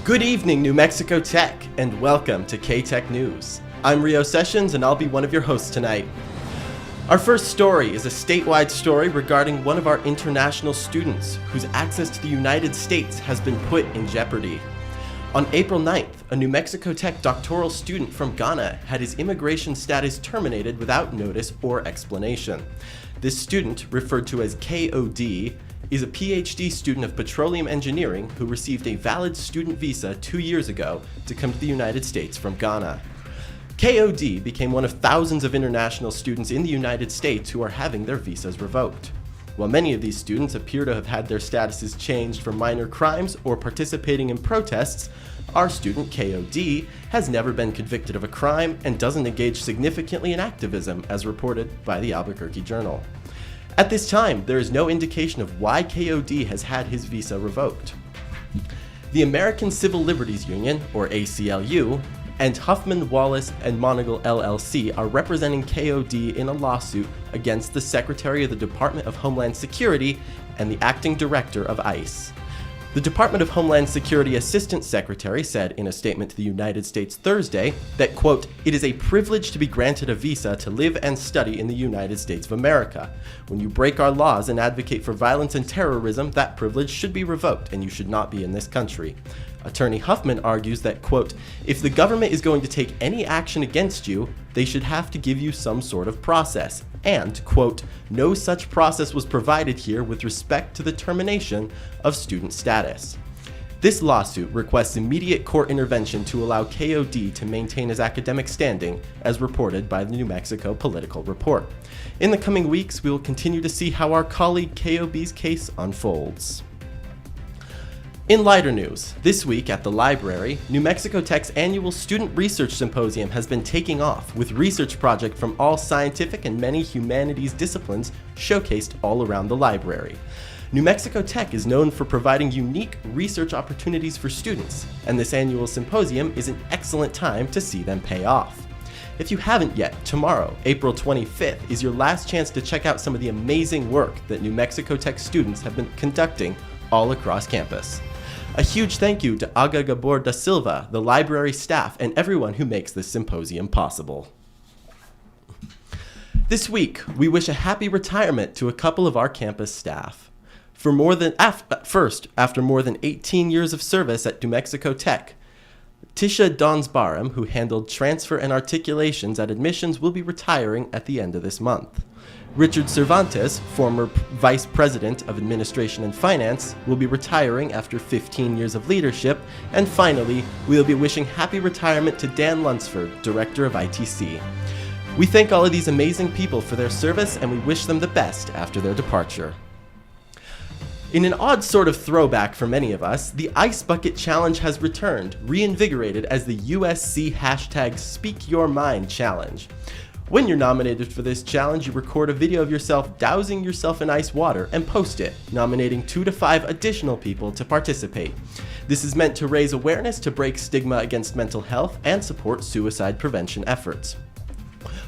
Good evening, New Mexico Tech, and welcome to KTEK News. I'm Rio Sessions, and I'll be one of your hosts tonight. Our first story is a statewide story regarding one of our international students whose access to the United States has been put in jeopardy. On April 9th, a New Mexico Tech doctoral student from Ghana had his immigration status terminated without notice or explanation. This student, referred to as KOD, is a PhD student of petroleum engineering who received a valid student visa 2 years ago to come to the United States from Ghana. KOD became one of thousands of international students in the United States who are having their visas revoked. While many of these students appear to have had their statuses changed for minor crimes or participating in protests, our student KOD has never been convicted of a crime and doesn't engage significantly in activism, as reported by the Albuquerque Journal. At this time, there is no indication of why KOD has had his visa revoked. The American Civil Liberties Union, or ACLU, and Huffman, Wallace & Monagle LLC are representing KOD in a lawsuit against the Secretary of the Department of Homeland Security and the Acting Director of ICE. The Department of Homeland Security Assistant Secretary said in a statement to the United States Thursday that, quote, "It is a privilege to be granted a visa to live and study in the United States of America. When you break our laws and advocate for violence and terrorism, that privilege should be revoked and you should not be in this country." Attorney Huffman argues that, quote, "If the government is going to take any action against you, they should have to give you some sort of process. And, quote, no such process was provided here with respect to the termination of student status." This lawsuit requests immediate court intervention to allow KOD to maintain his academic standing, as reported by the New Mexico Political Report. In the coming weeks, we will continue to see how our colleague KOB's case unfolds. In lighter news, this week at the library, New Mexico Tech's annual Student Research Symposium has been taking off, with research projects from all scientific and many humanities disciplines showcased all around the library. New Mexico Tech is known for providing unique research opportunities for students, and this annual symposium is an excellent time to see them pay off. If you haven't yet, tomorrow, April 25th, is your last chance to check out some of the amazing work that New Mexico Tech students have been conducting all across campus. A huge thank you to Aga Gabor da Silva, the library staff, and everyone who makes this symposium possible. This week, we wish a happy retirement to a couple of our campus staff. After more than 18 years of service at New Mexico Tech, Tisha Donsbarum, who handled transfer and articulations at admissions, will be retiring at the end of this month. Richard Cervantes, former Vice President of Administration and Finance, will be retiring after 15 years of leadership. And finally, we will be wishing happy retirement to Dan Lunsford, Director of ITC. We thank all of these amazing people for their service, and we wish them the best after their departure. In an odd sort of throwback for many of us, the Ice Bucket Challenge has returned, reinvigorated as the USC #SpeakYourMind Challenge. When you're nominated for this challenge, you record a video of yourself dousing yourself in ice water and post it, nominating 2 to 5 additional people to participate. This is meant to raise awareness to break stigma against mental health and support suicide prevention efforts.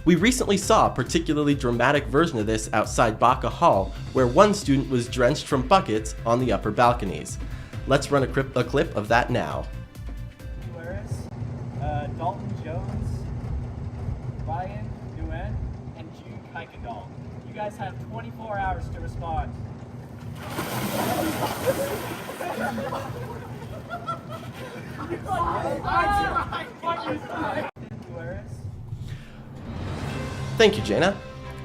We recently saw a particularly dramatic version of this outside Baca Hall, where one student was drenched from buckets on the upper balconies. Let's run a clip of that now. Dalton Jones, Ryan, and Jude Kuykendall. You guys have 24 hours to respond. Thank you, Jaina.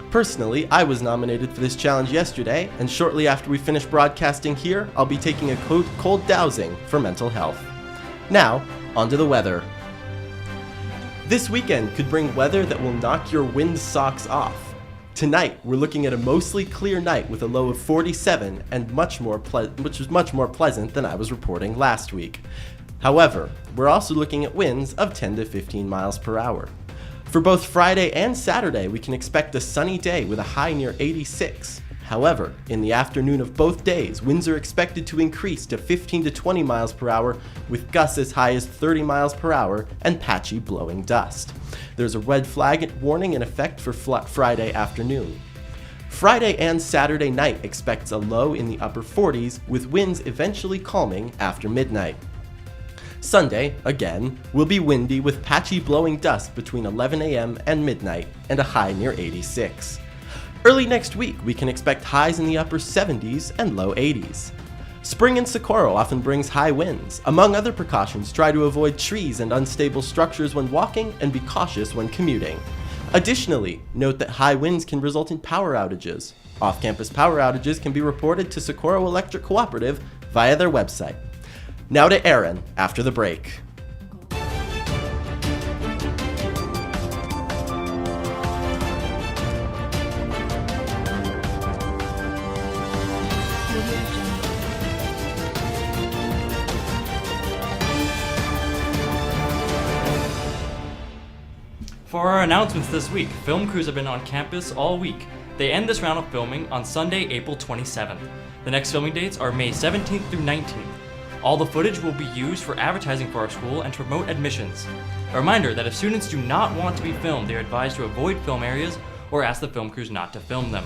Personally, I was nominated for this challenge yesterday, and shortly after we finish broadcasting here, I'll be taking a cold dowsing for mental health. Now, onto the weather. This weekend could bring weather that will knock your wind socks off. Tonight, we're looking at a mostly clear night with a low of 47 and which was much more pleasant than I was reporting last week. However, we're also looking at winds of 10 to 15 miles per hour. For both Friday and Saturday, we can expect a sunny day with a high near 86. However, in the afternoon of both days, winds are expected to increase to 15 to 20 miles per hour, with gusts as high as 30 miles per hour and patchy blowing dust. There's a red flag warning in effect for Friday afternoon. Friday and Saturday night expects a low in the upper 40s, with winds eventually calming after midnight. Sunday, again, will be windy with patchy blowing dust between 11 a.m. and midnight and a high near 86. Early next week, we can expect highs in the upper 70s and low 80s. Spring in Socorro often brings high winds. Among other precautions, try to avoid trees and unstable structures when walking and be cautious when commuting. Additionally, note that high winds can result in power outages. Off-campus power outages can be reported to Socorro Electric Cooperative via their website. Now to Aaron after the break. For our announcements this week, film crews have been on campus all week. They end this round of filming on Sunday, April 27th. The next filming dates are May 17th through 19th. All the footage will be used for advertising for our school and to promote admissions. A reminder that if students do not want to be filmed, they are advised to avoid film areas or ask the film crews not to film them.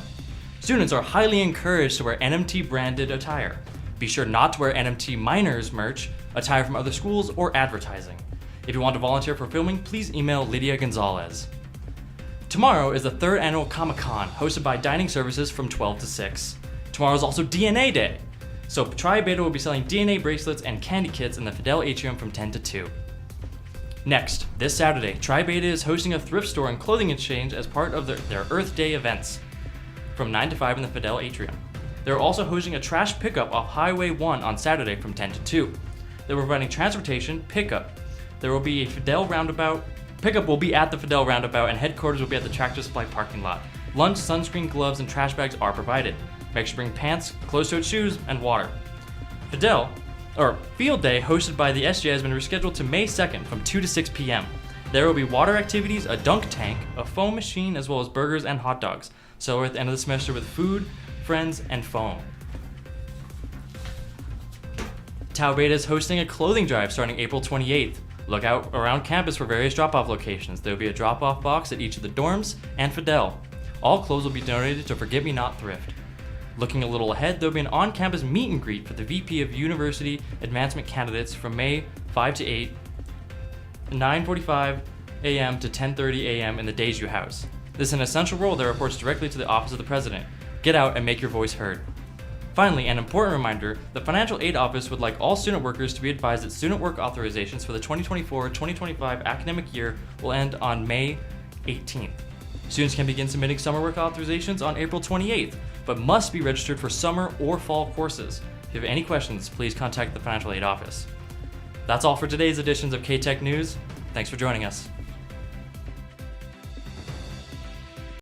Students are highly encouraged to wear NMT branded attire. Be sure not to wear NMT minors merch, attire from other schools, or advertising. If you want to volunteer for filming, please email Lydia Gonzalez. Tomorrow is the 3rd annual Comi-con, hosted by Dining Services from 12 to 6. Tomorrow is also DNA Day, so Tribeta will be selling DNA bracelets and candy kits in the Fidel Atrium from 10 to 2. Next, this Saturday, Tribeta is hosting a thrift store and clothing exchange as part of their Earth Day events from 9 to 5 in the Fidel Atrium. They're also hosting a trash pickup off Highway 1 on Saturday from 10 to 2. They're providing transportation, pickup. There will be a Fidel roundabout. Pickup will be at the Fidel roundabout and headquarters will be at the Tractor Supply parking lot. Lunch, sunscreen, gloves, and trash bags are provided. Make sure to bring pants, closed-toed shoes, and water. Field Day, hosted by the SJ, has been rescheduled to May 2nd from 2 to 6 p.m. There will be water activities, a dunk tank, a foam machine, as well as burgers and hot dogs. So we're at the end of the semester with food, friends, and foam. Tribeta is hosting a clothing drive starting April 28th. Look out around campus for various drop-off locations. There will be a drop-off box at each of the dorms and Fidel. All clothes will be donated to Forget Me Not Thrift. Looking a little ahead, there will be an on-campus meet and greet for the VP of University Advancement candidates from May 5 to 8, 9:45 a.m. to 10:30 a.m. in the Deju House. This is an essential role that reports directly to the Office of the President. Get out and make your voice heard. Finally, an important reminder, the Financial Aid Office would like all student workers to be advised that student work authorizations for the 2024-2025 academic year will end on May 18th. Students can begin submitting summer work authorizations on April 28th, but must be registered for summer or fall courses. If you have any questions, please contact the Financial Aid Office. That's all for today's editions of KTEK News. Thanks for joining us.